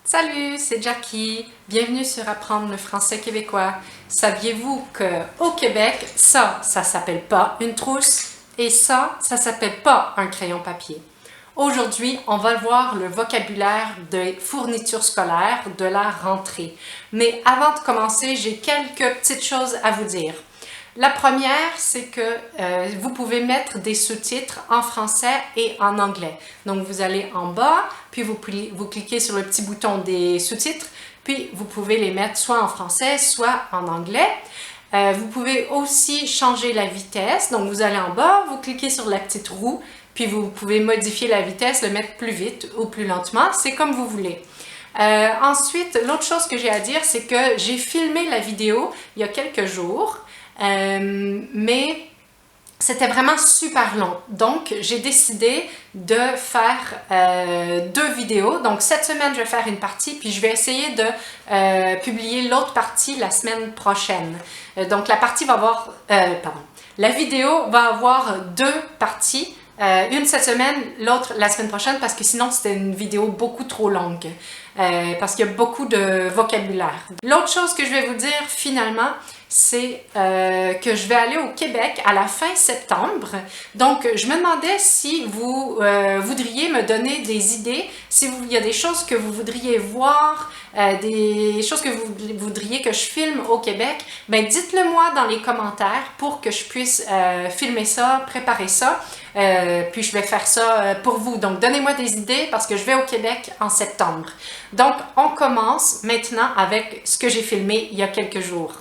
Salut, c'est Jackie. Bienvenue sur Apprendre le français québécois. Saviez-vous qu'au Québec, ça s'appelle pas une trousse et ça s'appelle pas un crayon papier. Aujourd'hui, on va voir le vocabulaire des fournitures scolaires de la rentrée. Mais avant de commencer, j'ai quelques petites choses à vous dire. La première, c'est que vous pouvez mettre des sous-titres en français et en anglais. Donc, vous allez en bas, puis vous cliquez sur le petit bouton des sous-titres, puis vous pouvez les mettre soit en français, soit en anglais. Vous pouvez aussi changer la vitesse. Donc, vous allez en bas, vous cliquez sur la petite roue, puis vous pouvez modifier la vitesse, le mettre plus vite ou plus lentement. C'est comme vous voulez. Ensuite, l'autre chose que j'ai à dire, c'est que j'ai filmé la vidéo il y a quelques jours. Mais c'était vraiment super long. Donc, j'ai décidé de faire 2 vidéos. Donc, cette semaine, je vais faire une partie, puis je vais essayer de publier l'autre partie la semaine prochaine. Donc, la partie va avoir... La vidéo va avoir 2 parties. Une cette semaine, l'autre la semaine prochaine, parce que sinon, c'était une vidéo beaucoup trop longue. Parce qu'il y a beaucoup de vocabulaire. L'autre chose que je vais vous dire, finalement, c'est que je vais aller au Québec à la fin septembre. Donc, je me demandais si vous voudriez me donner des idées, il y a des choses que vous voudriez voir, des choses que vous voudriez que je filme au Québec, ben dites-le moi dans les commentaires pour que je puisse filmer ça, préparer ça. Puis je vais faire ça pour vous. Donc, donnez-moi des idées parce que je vais au Québec en septembre. Donc, on commence maintenant avec ce que j'ai filmé il y a quelques jours.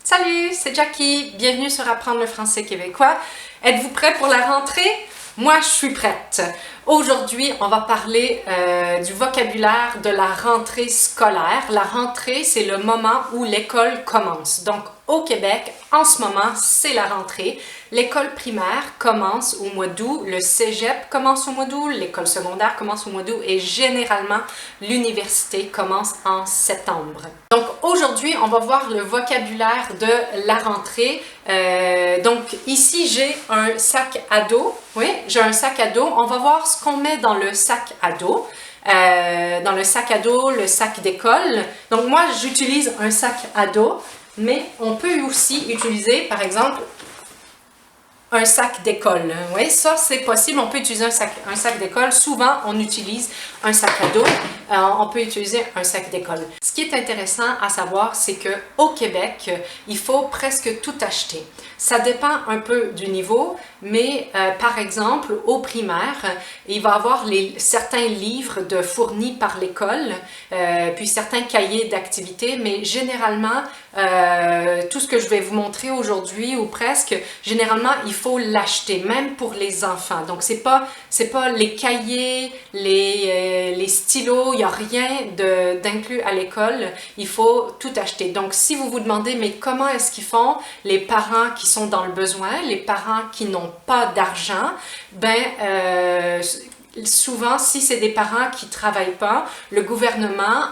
Salut, c'est Jackie. Bienvenue sur Apprendre le français québécois. Êtes-vous prêts pour la rentrée? Moi, je suis prête. Aujourd'hui, on va parler du vocabulaire de la rentrée scolaire. La rentrée, c'est le moment où l'école commence. Donc, au Québec, en ce moment, c'est la rentrée. L'école primaire commence au mois d'août, le cégep commence au mois d'août, l'école secondaire commence au mois d'août et généralement, l'université commence en septembre. Donc, aujourd'hui, on va voir le vocabulaire de la rentrée. Donc, ici, j'ai un sac à dos. Oui, j'ai un sac à dos. On va voir ce qu'on met dans le sac à dos. Dans le sac à dos, le sac d'école. Donc, moi, j'utilise un sac à dos, mais on peut aussi utiliser, par exemple, un sac d'école. Oui, ça, c'est possible. On peut utiliser un sac d'école. Souvent, on utilise un sac à dos. On peut utiliser un sac d'école. Ce qui est intéressant à savoir, c'est qu'au Québec, il faut presque tout acheter. Ça dépend un peu du niveau, mais par exemple, au primaire, il va y avoir certains livres fournis par l'école, puis certains cahiers d'activités, mais généralement, tout ce que je vais vous montrer aujourd'hui, ou presque, généralement, il faut l'acheter, même pour les enfants. Donc, c'est pas les cahiers, les stylos, il n'y a rien d'inclus à l'école. Il faut tout acheter. Donc, si vous vous demandez, mais comment est-ce qu'ils font, les parents qui sont dans le besoin, les parents qui n'ont pas d'argent, souvent, si c'est des parents qui ne travaillent pas, le gouvernement,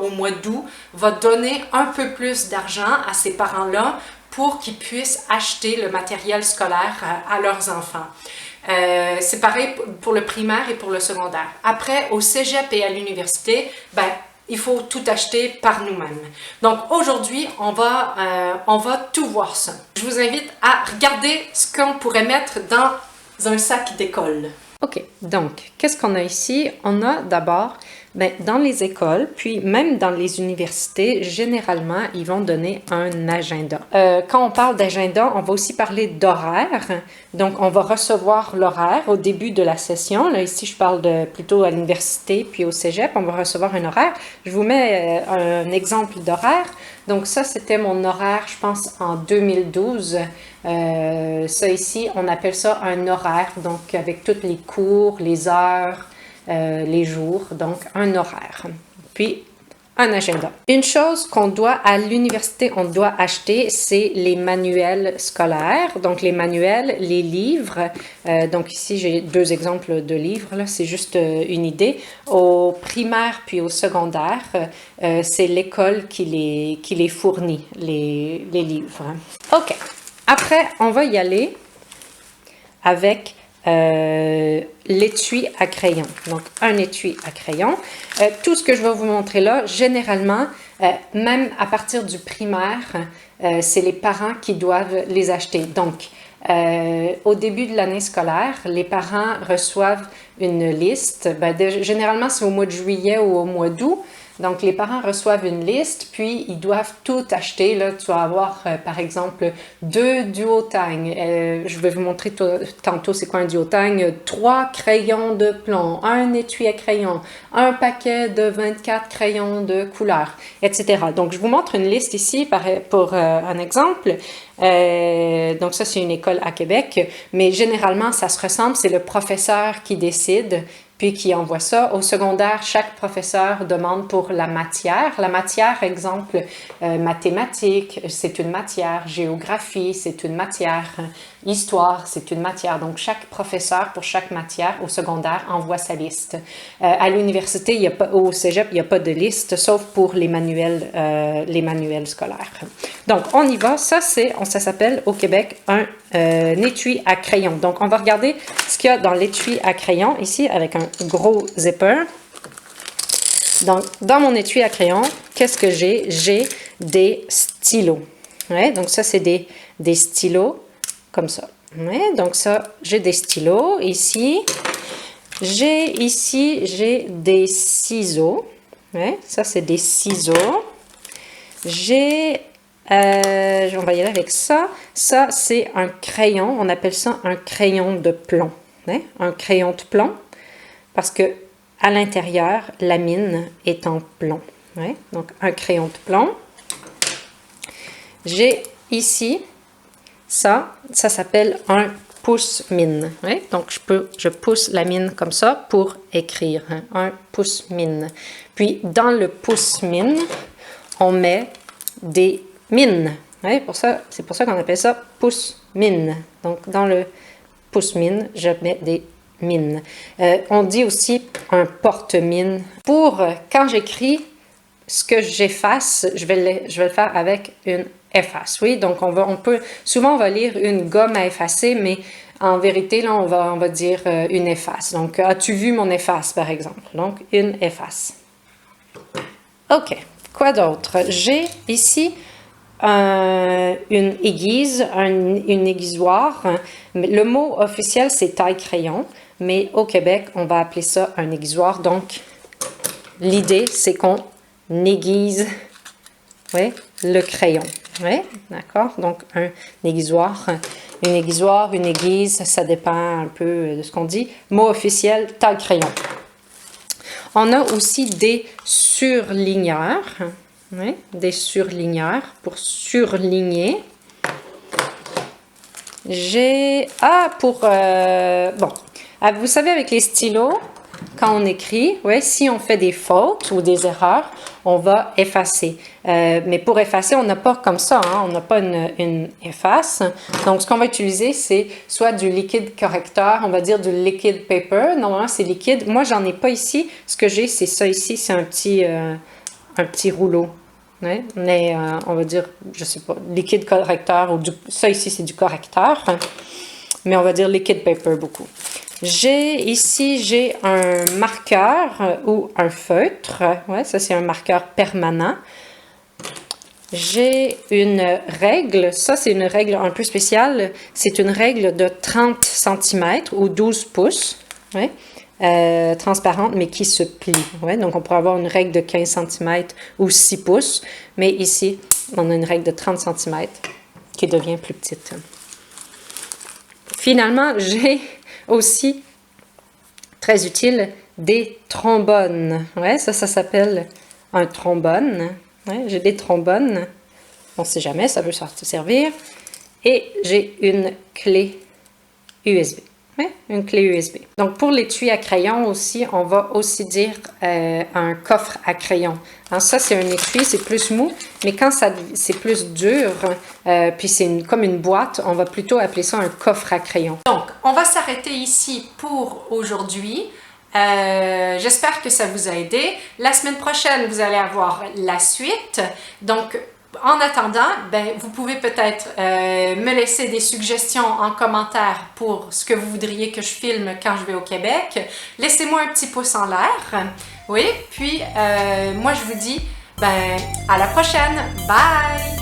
au mois d'août, va donner un peu plus d'argent à ces parents-là pour qu'ils puissent acheter le matériel scolaire à leurs enfants. C'est pareil pour le primaire et pour le secondaire. Après, au cégep et à l'université, il faut tout acheter par nous-mêmes. Donc aujourd'hui, on va tout voir ça. Je vous invite à regarder ce qu'on pourrait mettre dans un sac d'école. OK, donc, qu'est-ce qu'on a ici? On a d'abord, dans les écoles, puis même dans les universités, généralement, ils vont donner un agenda. Quand on parle d'agenda, on va aussi parler d'horaire. Donc, on va recevoir l'horaire au début de la session. Là, ici, je parle plutôt à l'université, puis au cégep, on va recevoir un horaire. Je vous mets un exemple d'horaire. Donc, ça, c'était mon horaire, je pense, en 2012. Ça ici, on appelle ça un horaire, donc avec tous les cours, les heures, les jours, donc un horaire. Puis, un agenda. Une chose qu'on doit, à l'université, on doit acheter, c'est les manuels scolaires. Donc, les manuels, les livres. Donc, ici, j'ai 2 exemples de livres. Là, c'est juste une idée. Au primaire puis au secondaire, c'est l'école qui les fournit, les livres. OK. Après, on va y aller avec l'étui à crayon. Donc, un étui à crayon. Tout ce que je vais vous montrer là, généralement, même à partir du primaire, c'est les parents qui doivent les acheter. Donc, au début de l'année scolaire, les parents reçoivent une liste. Généralement, c'est au mois de juillet ou au mois d'août. Donc, les parents reçoivent une liste, puis ils doivent tout acheter. Là, tu vas avoir, par exemple, 2 duotangs. Je vais vous montrer tantôt c'est quoi un duotang. 3 crayons de plomb, un étui à crayon, un paquet de 24 crayons de couleur, etc. Donc, je vous montre une liste ici pour un exemple. Donc, ça, c'est une école à Québec, mais généralement, ça se ressemble. C'est le professeur qui décide puis qui envoie ça. Au secondaire, chaque professeur demande pour la matière. La matière, exemple, mathématiques, c'est une matière. Géographie, c'est une matière. Histoire, c'est une matière. Donc, chaque professeur, pour chaque matière, au secondaire, envoie sa liste. À l'université, au cégep, il n'y a pas de liste, sauf pour les manuels scolaires. Donc, on y va. Ça s'appelle au Québec un étui à crayon. Donc, on va regarder ce qu'il y a dans l'étui à crayon, ici, avec un gros zipper. Donc, dans mon étui à crayon, qu'est-ce que j'ai? J'ai des stylos. Ouais, donc, ça, c'est des stylos comme ça. Ouais, donc, ça, j'ai des stylos. Ici, j'ai des ciseaux. Ouais, ça, c'est des ciseaux. J'ai... on va y aller avec ça. Ça, c'est un crayon. On appelle ça un crayon de plomb. Hein? Un crayon de plomb. Parce que à l'intérieur, la mine est en plomb. Ouais? Donc, un crayon de plomb. J'ai ici, ça s'appelle un pouce-mine. Ouais? Donc, je pousse la mine comme ça pour écrire. Hein? Un pouce-mine. Puis, dans le pouce-mine, on met des mines. Ouais, c'est pour ça qu'on appelle ça pouce-mine. Donc, dans le pouce-mine, je mets des mines. On dit aussi un porte-mine. Pour quand j'écris, ce que j'efface, je vais le faire avec une efface. Oui, donc souvent on va lire une gomme à effacer, mais en vérité, là, on va dire une efface. Donc, as-tu vu mon efface, par exemple? Donc, une efface. OK. Quoi d'autre? J'ai ici une aiguise, une aiguisoire. Le mot officiel, c'est taille-crayon, mais au Québec, on va appeler ça un aiguisoire. Donc, l'idée, c'est qu'on aiguise le crayon. Oui, d'accord? Donc, un aiguisoire. Une aiguisoire, une aiguise, ça dépend un peu de ce qu'on dit. Mot officiel, taille-crayon. On a aussi des surligneurs. Oui, des surligneurs pour surligner. J'ai... vous savez, avec les stylos, quand on écrit, si on fait des fautes ou des erreurs, on va effacer. Mais pour effacer, on n'a pas comme ça, hein, on n'a pas une efface. Donc, ce qu'on va utiliser, c'est soit du liquide correcteur, on va dire du liquid paper. Normalement, c'est liquide. Moi, j'en ai pas ici. Ce que j'ai, c'est ça ici, c'est un petit rouleau. Ouais, mais on va dire, je sais pas, liquide correcteur ou ça ici, c'est du correcteur. Mais on va dire liquid paper beaucoup. J'ai un marqueur ou un feutre. Ouais, ça, c'est un marqueur permanent. J'ai une règle. Ça, c'est une règle un peu spéciale. C'est une règle de 30 cm ou 12 pouces. Ouais. Transparente, mais qui se plie. Ouais. Donc, on pourrait avoir une règle de 15 cm ou 6 pouces. Mais ici, on a une règle de 30 cm qui devient plus petite. Finalement, j'ai aussi, très utile, des trombones. Ouais, ça s'appelle un trombone. Ouais, j'ai des trombones. On ne sait jamais, ça peut se servir. Et j'ai une clé USB. Ouais, une clé USB. Donc, pour l'étui à crayon aussi, on va aussi dire un coffre à crayon. Alors, ça, c'est un étui, c'est plus mou, mais quand c'est plus dur, puis c'est comme une boîte, on va plutôt appeler ça un coffre à crayon. Donc, on va s'arrêter ici pour aujourd'hui. J'espère que ça vous a aidé. La semaine prochaine, vous allez avoir la suite. Donc, En attendant, ben, vous pouvez peut-être me laisser des suggestions en commentaire pour ce que vous voudriez que je filme quand je vais au Québec. Laissez-moi un petit pouce en l'air. Oui, puis moi je vous dis ben, à la prochaine. Bye!